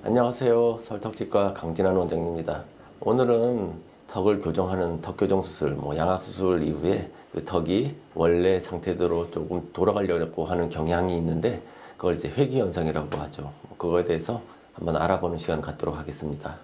안녕하세요. 설턱치과 강진환 원장입니다. 오늘은 턱을 교정하는 턱교정 수술, 양악 수술 이후에 그 턱이 원래 상태대로 조금 돌아가려고 하는 경향이 있는데 그걸 이제 회귀 현상이라고 하죠. 그거에 대해서 한번 알아보는 시간을 갖도록 하겠습니다.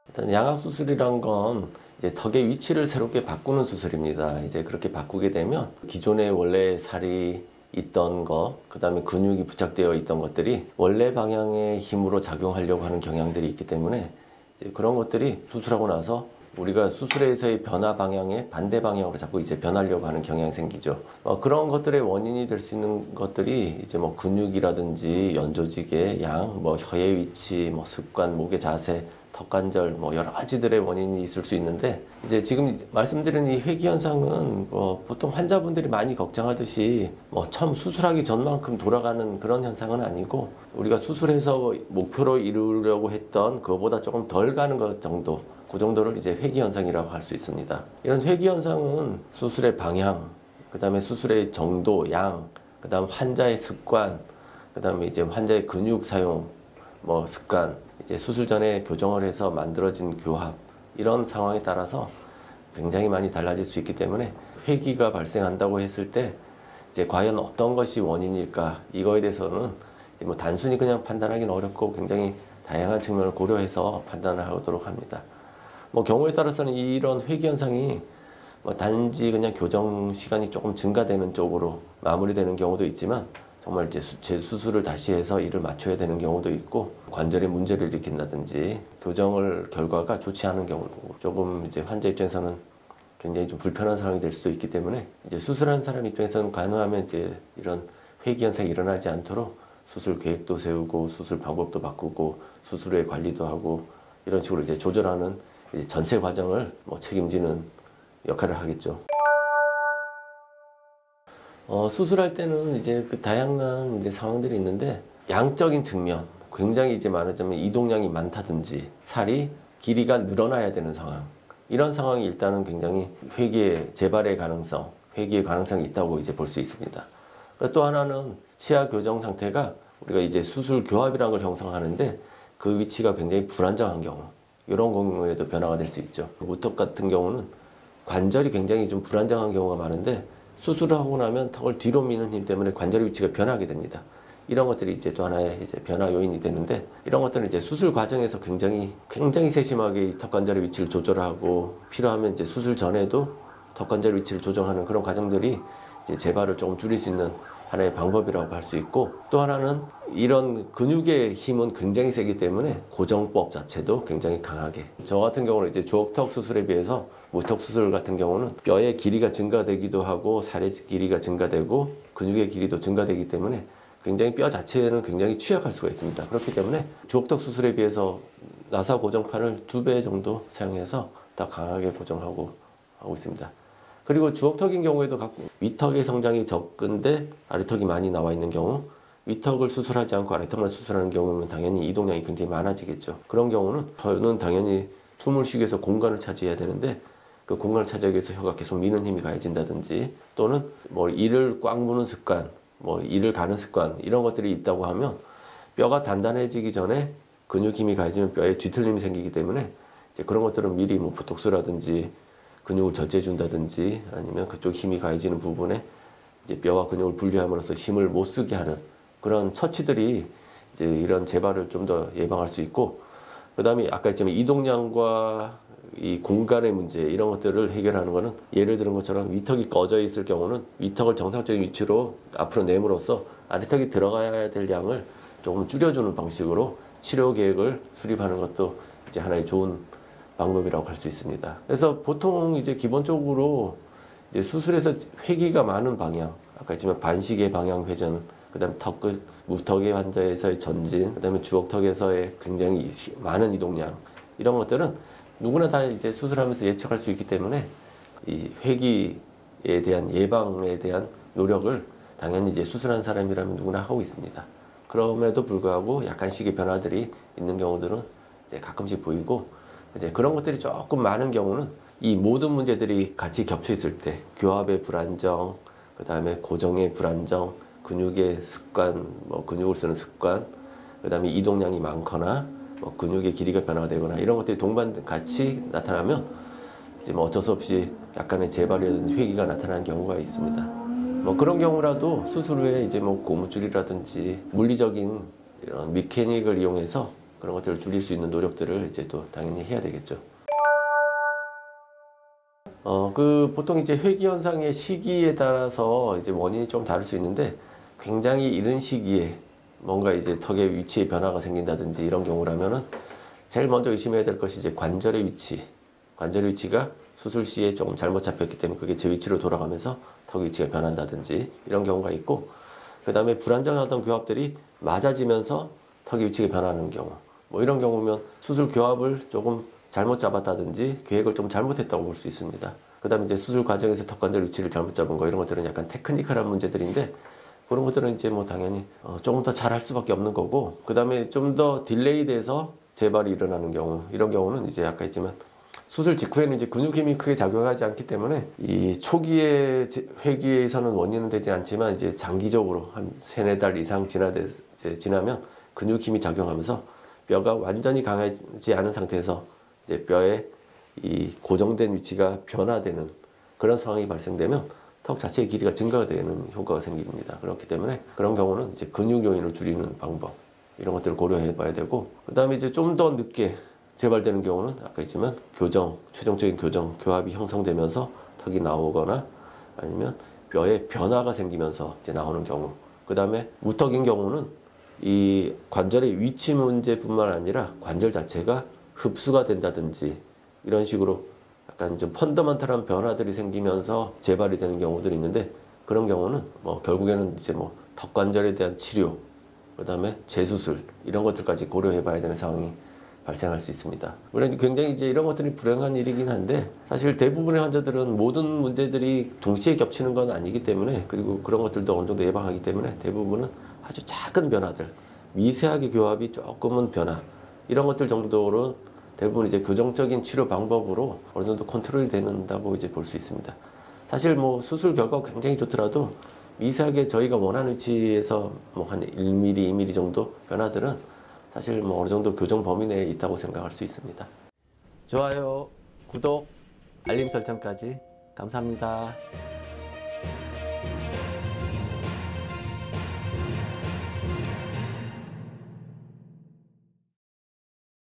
일단 양악 수술이란 건 이제 턱의 위치를 새롭게 바꾸는 수술입니다. 이제 그렇게 바꾸게 되면 기존에 원래 살이 있던 것, 그 다음에 근육이 부착되어 있던 것들이 원래 방향의 힘으로 작용하려고 하는 경향들이 있기 때문에 이제 그런 것들이 수술하고 나서 우리가 수술에서의 변화 방향의 반대 방향으로 자꾸 이제 변하려고 하는 경향이 생기죠. 그런 것들의 원인이 될 수 있는 것들이 이제 근육이라든지 연조직의 양, 혀의 위치, 습관, 목의 자세, 턱관절, 여러 가지들의 원인이 있을 수 있는데, 이제 지금 말씀드린 이 회귀 현상은 보통 환자분들이 많이 걱정하듯이 처음 수술하기 전만큼 돌아가는 그런 현상은 아니고, 우리가 수술해서 목표로 이루려고 했던 그거보다 조금 덜 가는 것 정도, 그 정도를 이제 회귀 현상이라고 할 수 있습니다. 이런 회귀 현상은 수술의 방향, 그 다음에 수술의 정도, 양, 그 다음 환자의 습관, 그 다음에 이제 환자의 근육 사용, 습관, 이제 수술 전에 교정을 해서 만들어진 교합, 이런 상황에 따라서 굉장히 많이 달라질 수 있기 때문에 회귀가 발생한다고 했을 때 이제 과연 어떤 것이 원인일까, 이거에 대해서는 단순히 그냥 판단하기는 어렵고 굉장히 다양한 측면을 고려해서 판단을 하도록 합니다. 경우에 따라서는 이런 회귀 현상이 단지 그냥 교정 시간이 조금 증가되는 쪽으로 마무리되는 경우도 있지만, 정말 이제 재수술을 다시 해서 이를 맞춰야 되는 경우도 있고, 관절에 문제를 일으킨다든지 교정을 결과가 좋지 않은 경우, 조금 이제 환자 입장에서는 굉장히 좀 불편한 상황이 될 수도 있기 때문에, 이제 수술하는 사람 입장에서는 가능하면 이제 이런 회귀 현상이 일어나지 않도록 수술 계획도 세우고 수술 방법도 바꾸고 수술 후에 관리도 하고, 이런 식으로 이제 조절하는 이제 전체 과정을 책임지는 역할을 하겠죠. 수술할 때는 이제 그 다양한 이제 상황들이 있는데, 양적인 측면, 굉장히 이제 말하자면 이동량이 많다든지 살이 길이가 늘어나야 되는 상황, 이런 상황이 일단은 굉장히 회귀의 재발의 가능성, 회귀의 가능성이 있다고 이제 볼 수 있습니다. 또 하나는 치아 교정 상태가 우리가 이제 수술 교합이라는 걸 형성하는데 그 위치가 굉장히 불안정한 경우, 이런 경우에도 변화가 될 수 있죠. 무턱 같은 경우는 관절이 굉장히 좀 불안정한 경우가 많은데, 수술을 하고 나면 턱을 뒤로 미는 힘 때문에 관절 위치가 변하게 됩니다. 이런 것들이 이제 또 하나의 이제 변화 요인이 되는데, 이런 것들은 이제 수술 과정에서 굉장히 세심하게 턱 관절의 위치를 조절하고, 필요하면 이제 수술 전에도 턱 관절 위치를 조정하는 그런 과정들이 이제 재발을 조금 줄일 수 있는 하나의 방법이라고 할 수 있고, 또 하나는 이런 근육의 힘은 굉장히 세기 때문에 고정법 자체도 굉장히 강하게, 저 같은 경우는 이제 주걱턱 수술에 비해서 무턱 수술 같은 경우는 뼈의 길이가 증가되기도 하고 살의 길이가 증가되고 근육의 길이도 증가되기 때문에 굉장히 뼈 자체는 굉장히 취약할 수가 있습니다. 그렇기 때문에 주걱턱 수술에 비해서 나사 고정판을 2배 정도 사용해서 더 강하게 고정하고 하고 있습니다. 그리고 주걱턱인 경우에도 위턱의 성장이 적은데 아래턱이 많이 나와 있는 경우, 위턱을 수술하지 않고 아래턱만 수술하는 경우는 당연히 이동량이 굉장히 많아지겠죠. 그런 경우는 저는 당연히 숨을 쉬기 위해서 공간을 차지해야 되는데, 그 공간을 차지하기 위해서 혀가 계속 미는 힘이 가해진다든지, 또는 이를 꽉 무는 습관, 이를 가는 습관, 이런 것들이 있다고 하면 뼈가 단단해지기 전에 근육 힘이 가해지면 뼈에 뒤틀림이 생기기 때문에 이제 그런 것들은 미리 보톡스라든지 근육을 저지해 준다든지, 아니면 그쪽 힘이 가해지는 부분에 이제 뼈와 근육을 분리함으로써 힘을 못 쓰게 하는 그런 처치들이 이제 이런 재발을 좀 더 예방할 수 있고, 그 다음에 아까 했지만 이동량과 이 공간의 문제, 이런 것들을 해결하는 거는, 예를 들은 것처럼 위턱이 꺼져 있을 경우는 위턱을 정상적인 위치로 앞으로 내므로써 아래턱이 들어가야 될 양을 조금 줄여주는 방식으로 치료 계획을 수립하는 것도 이제 하나의 좋은 방법이라고 할 수 있습니다. 그래서 보통 이제 기본적으로 이제 수술에서 회귀가 많은 방향, 아까 했지만 반시계 방향 회전, 그 다음에 턱끝, 무턱의 환자에서의 전진, 그 다음에 주걱턱에서의 굉장히 많은 이동량, 이런 것들은 누구나 다 이제 수술하면서 예측할 수 있기 때문에 이 회귀에 대한 예방에 대한 노력을 당연히 이제 수술한 사람이라면 누구나 하고 있습니다. 그럼에도 불구하고 약간씩의 변화들이 있는 경우들은 이제 가끔씩 보이고, 이제 그런 것들이 조금 많은 경우는 이 모든 문제들이 같이 겹쳐 있을 때, 교합의 불안정, 그 다음에 고정의 불안정, 근육의 습관, 근육을 쓰는 습관, 그다음에 이동량이 많거나 뭐 근육의 길이가 변화되거나 이런 것들이 동반 같이 나타나면 이제 뭐 어쩔 수 없이 약간의 재발이라든지 회기가 나타나는 경우가 있습니다. 뭐 그런 경우라도 수술 후에 이제 뭐 고무줄이라든지 물리적인 이런 미케닉을 이용해서 그런 것들을 줄일 수 있는 노력들을 이제 또 당연히 해야 되겠죠. 보통 이제 회기 현상의 시기에 따라서 이제 원인이 좀 다를 수 있는데 굉장히 이른 시기에 뭔가 이제 턱의 위치에 변화가 생긴다든지 이런 경우라면은 제일 먼저 의심해야 될 것이 이제 관절의 위치. 관절의 위치가 수술 시에 조금 잘못 잡혔기 때문에 그게 제 위치로 돌아가면서 턱 위치가 변한다든지 이런 경우가 있고, 그 다음에 불안정하던 교합들이 맞아지면서 턱의 위치가 변하는 경우, 뭐 이런 경우면 수술 교합을 조금 잘못 잡았다든지 계획을 좀 잘못했다고 볼 수 있습니다. 그 다음에 이제 수술 과정에서 턱관절 위치를 잘못 잡은 거, 이런 것들은 약간 테크니컬한 문제들인데 그런 것들은 이제 뭐 당연히 조금 더 잘할 수밖에 없는 거고, 그 다음에 좀 더 딜레이 돼서 재발이 일어나는 경우, 이런 경우는 이제 아까 했지만 수술 직후에는 이제 근육 힘이 크게 작용하지 않기 때문에 이 초기의 회기에서는 원인은 되지 않지만 이제 장기적으로 한 3-4달 이상 지나면 근육 힘이 작용하면서 뼈가 완전히 강하지 않은 상태에서 이제 뼈의 이 고정된 위치가 변화되는 그런 상황이 발생되면 턱 자체의 길이가 증가가 되는 효과가 생깁니다. 그렇기 때문에 그런 경우는 이제 근육 요인을 줄이는 방법, 이런 것들을 고려해 봐야 되고, 그 다음에 이제 좀 더 늦게 재발되는 경우는 아까 했지만 최종적인 교합이 형성되면서 턱이 나오거나 아니면 뼈에 변화가 생기면서 이제 나오는 경우, 그 다음에 무턱인 경우는 이 관절의 위치 문제뿐만 아니라 관절 자체가 흡수가 된다든지 이런 식으로 약간 좀 펀더먼털한 변화들이 생기면서 재발이 되는 경우들이 있는데, 그런 경우는 뭐 결국에는 이제 뭐 턱관절에 대한 치료, 그 다음에 재수술 이런 것들까지 고려해 봐야 되는 상황이 발생할 수 있습니다. 물론 굉장히 이제 이런 것들이 불행한 일이긴 한데, 사실 대부분의 환자들은 모든 문제들이 동시에 겹치는 건 아니기 때문에, 그리고 그런 것들도 어느 정도 예방하기 때문에 대부분은 아주 작은 변화들, 미세하게 교합이 조금은 변화, 이런 것들 정도로 대부분 이제 교정적인 치료 방법으로 어느 정도 컨트롤이 된다고 이제 볼 수 있습니다. 사실 뭐 수술 결과가 굉장히 좋더라도 미세하게 저희가 원하는 위치에서 뭐 한 1mm, 2mm 정도 변화들은 사실 뭐 어느 정도 교정 범위 내에 있다고 생각할 수 있습니다. 좋아요, 구독, 알림 설정까지 감사합니다.